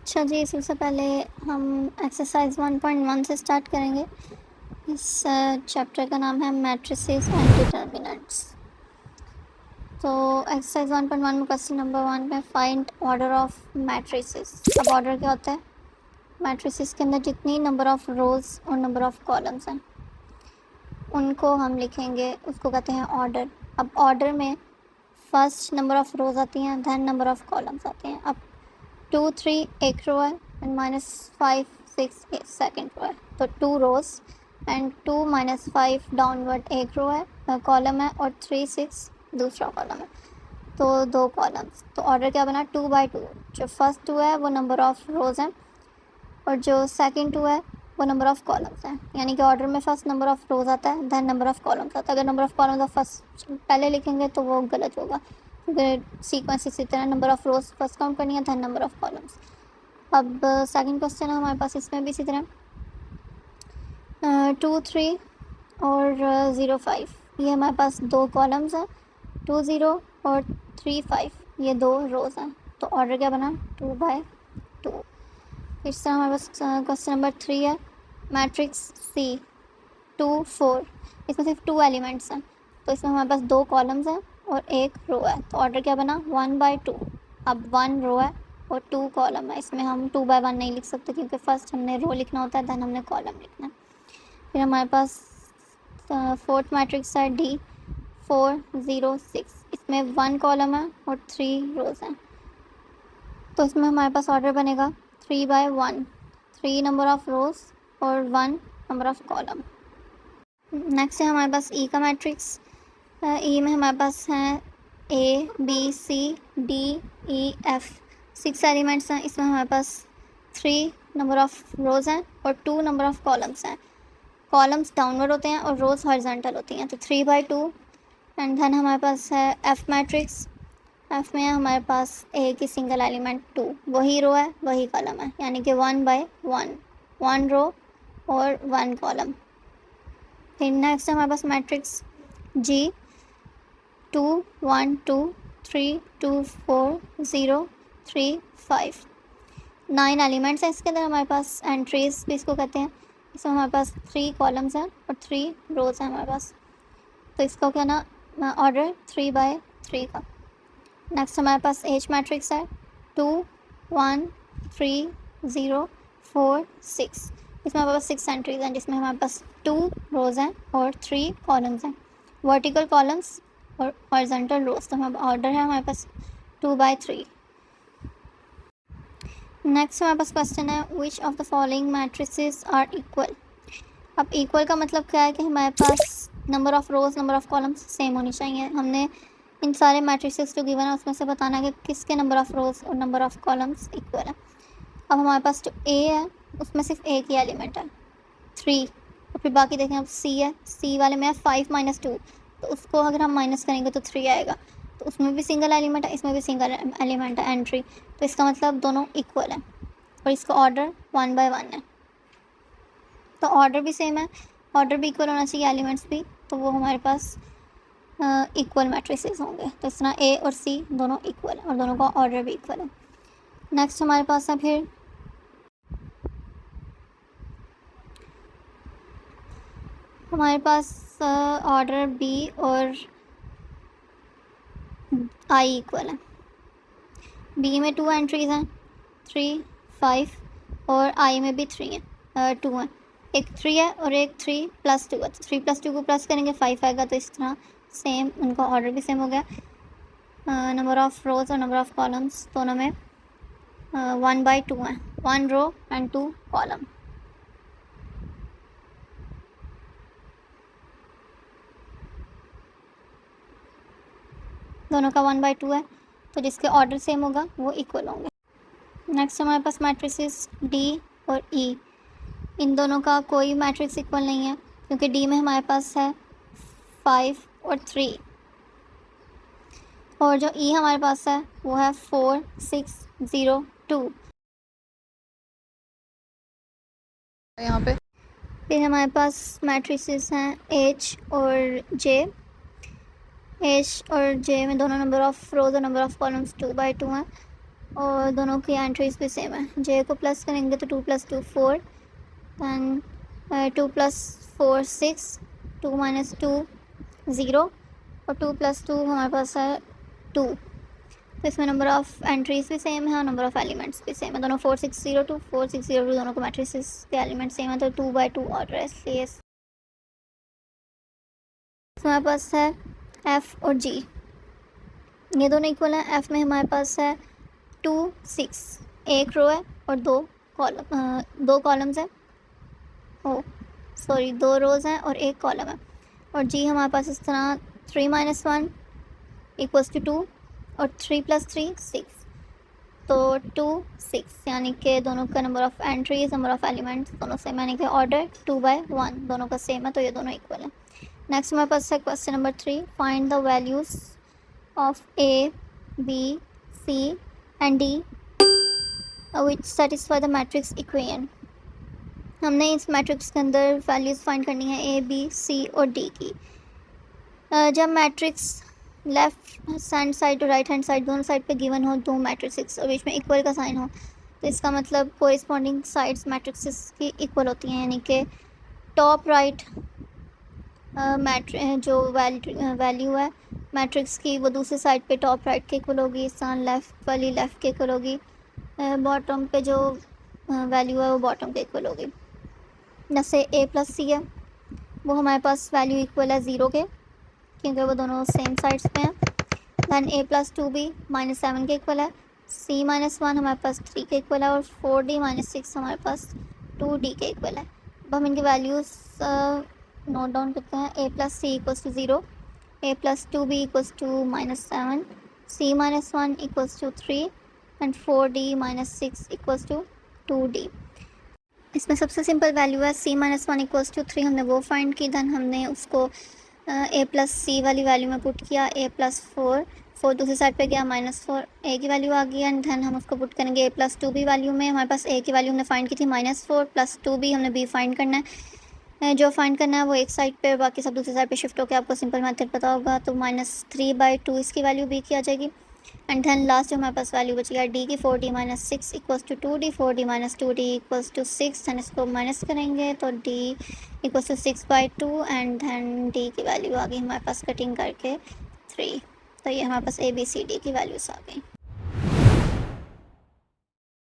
अच्छा जी, सबसे पहले हम एक्सरसाइज 1.1 से स्टार्ट करेंगे। इस चैप्टर का नाम है मैट्रिसेस एंड डिटर्मिनेंट्स। तो एक्सरसाइज 1.1 में क्वेश्चन नंबर 1 में फाइंड ऑर्डर ऑफ मैट्रिसेस। अब ऑर्डर क्या होता है? मैट्रिसेस के अंदर जितनी नंबर ऑफ रोज़ और नंबर ऑफ कॉलम्स हैं उनको हम लिखेंगे, उसको कहते हैं ऑर्डर। अब ऑर्डर में फर्स्ट नंबर ऑफ रोज़ आती हैं, देन नंबर ऑफ कॉलम्स आते हैं। अब 2 3 एक रो है एंड -5 6 सेकेंड रो है, तो 2 रोज एंड 2 -5 डाउनवर्ड एक रो है कॉलम है, और 3 6 दूसरा कॉलम है, तो 2 कॉलम्स। तो ऑर्डर क्या बना? 2/2। जो फर्स्ट 2 है वो नंबर ऑफ रोज हैं और जो सेकंड 2 है वो नंबर ऑफ कॉलम्स हैं। यानी कि ऑर्डर में फर्स्ट नंबर ऑफ रोज आता है, देन नंबर ऑफ कॉलम्स आता है। अगर number of columns of first पहले लिखेंगे तो वो गलत होगा, क्योंकि सीक्वेंस इसी तरह number of rose first count करनी है, देन नंबर ऑफ कॉलम्स। अब सेकंड क्वेश्चन है हमारे पास, इसमें भी इसी तरह 2 3 और 0 5, ये हमारे पास 2 कॉलम्स हैं। 2 0 और 3 5, ये 2 रोज़ हैं। तो ऑर्डर क्या बना? 2/2। इस तरह हमारे पास क्वेश्चन नंबर 3 है, मैट्रिक्स सी 2 4। इसमें सिर्फ 2 एलिमेंट्स हैं, तो इसमें हमारे पास 2 कॉलम्स हैं और 1 रो है। तो ऑर्डर क्या बना? 1/2। अब 1 रो है और 2 कॉलम है। इसमें हम 2/1 नहीं लिख सकते, क्योंकि फर्स्ट हमने रो लिखना होता है, देन हमने कॉलम लिखना है। फिर हमारे पास फोर्थ मैट्रिक्स है डी 4 0 6। इसमें 1 कॉलम है और 3 रोज हैं, तो इसमें हमारे पास ऑर्डर बनेगा 3/1। 3 नंबर ऑफ रोज और 1 नंबर ऑफ कॉलम। नेक्स्ट है हमारे पास ई का मैट्रिक्स। ई में हमारे पास हैं A B C D E F, 6 elements हैं। इसमें हमारे पास 3 नंबर ऑफ रोज़ हैं और 2 नंबर ऑफ कॉलम्स हैं। कॉलम्स डाउनवर्ड होते हैं और रोज़ हॉरिजॉन्टल होती हैं, तो 3/2। एंड देन हमारे पास है एफ मैट्रिक्स। एफ में हमारे पास ए की सिंगल एलिमेंट 2, वही रो है वही कॉलम है, यानी कि 1/1, 1 रो और 1 कॉलम। फिर नेक्स्ट हमारे पास मैट्रिक्स जी 2 1 2 3 2 4 0 3 5, 9 एलिमेंट्स हैं इसके अंदर हमारे पास, एंड ट्रेस भी इसको कहते हैं। इसमें हमारे पास 3 कॉलम्स हैं और 3 रोज़ हैं हमारे पास, तो इसको क्या ना ऑर्डर 3/3 का। नेक्स्ट हमारे पास एच मैट्रिक्स है 2 1 3 0 4 6। इसमें हमारे पास 6 एंट्रीज हैं, जिसमें हमारे पास 2 रोज़ हैं और 3 कॉलम्स हैं, वर्टिकल कॉलम्स और हॉरिजॉन्टल रोज। तो हमारा ऑर्डर है हमारे पास 2/3। नेक्स्ट हमारे पास क्वेश्चन है which of the following matrices are equal. अब इक्वल का मतलब क्या है कि हमारे पास number of rows number of columns same होनी चाहिए। हमने इन सारे मैट्रिसेस जो गिवन है उसमें से बताना है कि किसके नंबर ऑफ रोज और नंबर ऑफ कॉलम्स इक्वल है। अब हमारे पास जो ए है उसमें सिर्फ एक ही एलिमेंट है 3, और फिर बाकी देखें अब सी है, सी वाले में है 5 - 2, तो उसको अगर हम माइनस करेंगे तो 3 आएगा। तो उसमें भी सिंगल एलिमेंट है, इसमें भी सिंगल एलिमेंट है एंट्री, तो इसका मतलब दोनों इक्वल है और इसका ऑर्डर 1/1 है। तो ऑर्डर भी सेम है, ऑर्डर भी इक्वल होना चाहिए, एलिमेंट्स भी, तो वो हमारे पास इक्वल मैट्रिसेस होंगे। तो इस तरह ए और सी दोनों इक्वल है और दोनों का ऑर्डर भी इक्वल है। नेक्स्ट हमारे पास है फिर हमारे पास ऑर्डर बी और आई इक्वल है। बी में 2 एंट्रीज हैं 3 5, और आई में भी 3 है 2 हैं। एक 3 है और एक 3 + 2 है, तो 3 + 2 को प्लस करेंगे 5 आएगा। तो इस तरह सेम उनका ऑर्डर भी सेम हो गया। नंबर ऑफ रोज और नंबर ऑफ कॉलम्स दोनों में 1/2 है, 1 रो एंड 2 कॉलम। दोनों का 1/2 है, तो जिसके ऑर्डर सेम होगा वो इक्वल होंगे। नेक्स्ट हमारे पास मैट्रिसेस डी और ई। इन दोनों का कोई मैट्रिक्स इक्वल नहीं है, क्योंकि डी में हमारे पास है 5 और 3, और जो ई हमारे पास है वो है 4 6 0 2। यहाँ पे फिर हमारे पास मैट्रिसेस हैं एच और जे। एच और जे में दोनों नंबर ऑफ रोज और नंबर ऑफ कॉलम्स 2/2 हैं। और दोनों की एंट्रीज भी सेम है। जे को प्लस करेंगे तो 2 + 2 4, दैन 2 + 4 6, 2 - 2 0 और 2 + 2 हमारे पास है 2। तो इसमें नंबर ऑफ़ एंट्रीज भी सेम है और नंबर ऑफ़ एलिमेंट्स भी सेम है। दोनों 4 6 0 2 4 6 0 2 दोनों को मैट्रिसेस के एलिमेंट सेम है, तो 2/2 ऑर्डर है, इसलिए हमारे पास है एफ़ और जी, ये दोनों इक्वल हैं। एफ़ में हमारे पास है 2 6, एक रो है और दो कॉलम्स हैं। ओ सॉरी, 2 रोज़ हैं और एक कॉलम है। और जी हमारे पास इस तरह 3 - 1 = 2 और 3 + 3 6, तो 2 6, यानी कि दोनों का number of entries, number of elements दोनों सेम, यानी कि ऑर्डर 2/1 दोनों का सेम है, तो ये दोनों इक्वल है। नेक्स्ट हमारे पास है question number 3, find the values of A B C and D which satisfy the matrix equation. हमने इस मैट्रिक्स के अंदर वैल्यूज़ फाइंड करनी है ए बी सी और डी की। जब मैट्रिक्स लेफ़्ट हैंड साइड और राइट हैंड साइड दोनों साइड पे गिवन हो, दो मैट्रिक्स और बीच में इक्वल का साइन हो, तो इसका मतलब कोरिस्पॉन्डिंग साइड्स मैट्रिक्स की इक्वल होती हैं, यानी कि टॉप राइट जो वैल्यू है मैट्रिक्स की वो दूसरी साइड पे टॉप राइट के इक्वल होगी, इस तरह लेफ़्ट वाली लेफ़्ट के इक्वल होगी, बॉटम पे जो वैल्यू है वो बॉटम के इक्वल होगी। जैसे ए + सी है, वो हमारे पास वैल्यू इक्वल है 0 के, क्योंकि वो दोनों सेम साइड्स पे हैं। दैन ए + 2b -7 के इक्वल है। c - 1 हमारे पास 3 के इक्वल है और 4d - 6 हमारे पास 2d के इक्वल है। अब हम इनकी वैल्यूज़ नोट डाउन करते हैं। a + c = 0, a + 2b = -7, c - 1 = 3 and 4d - 6 = 2d। इसमें सबसे सिंपल वैल्यू है c - 1 = 3, हमने वो फाइंड की। दैन हमने उसको a + c वाली वैल्यू में पुट किया, a + 4 दूसरी साइड पे गया, -4 a की वैल्यू आ गई, एंड दैन हम उसको पुट करेंगे a + 2b वैल्यू में। हमारे पास a की वैल्यू हमने फाइंड की थी -4 + 2b हमने b फाइंड करना है। जो फाइंड करना है वो एक साइड पे, बाकी सब दूसरी साइड पे शिफ्ट होकर आपको सिंपल मेथड पता होगा, तो -3/2 इसकी वैल्यू b की आ जाएगी। एंड दैन लास्ट जो हमारे पास वैल्यू बची है डी की, 4d - 6 = 2d, 4d - 2d = 6, then इसको माइनस करेंगे तो d = 6/2 एंड दैन d की वैल्यू आ गई हमारे पास कटिंग करके 3। तो ये हमारे पास ए बी सी डी की वैल्यूज़ आ गई।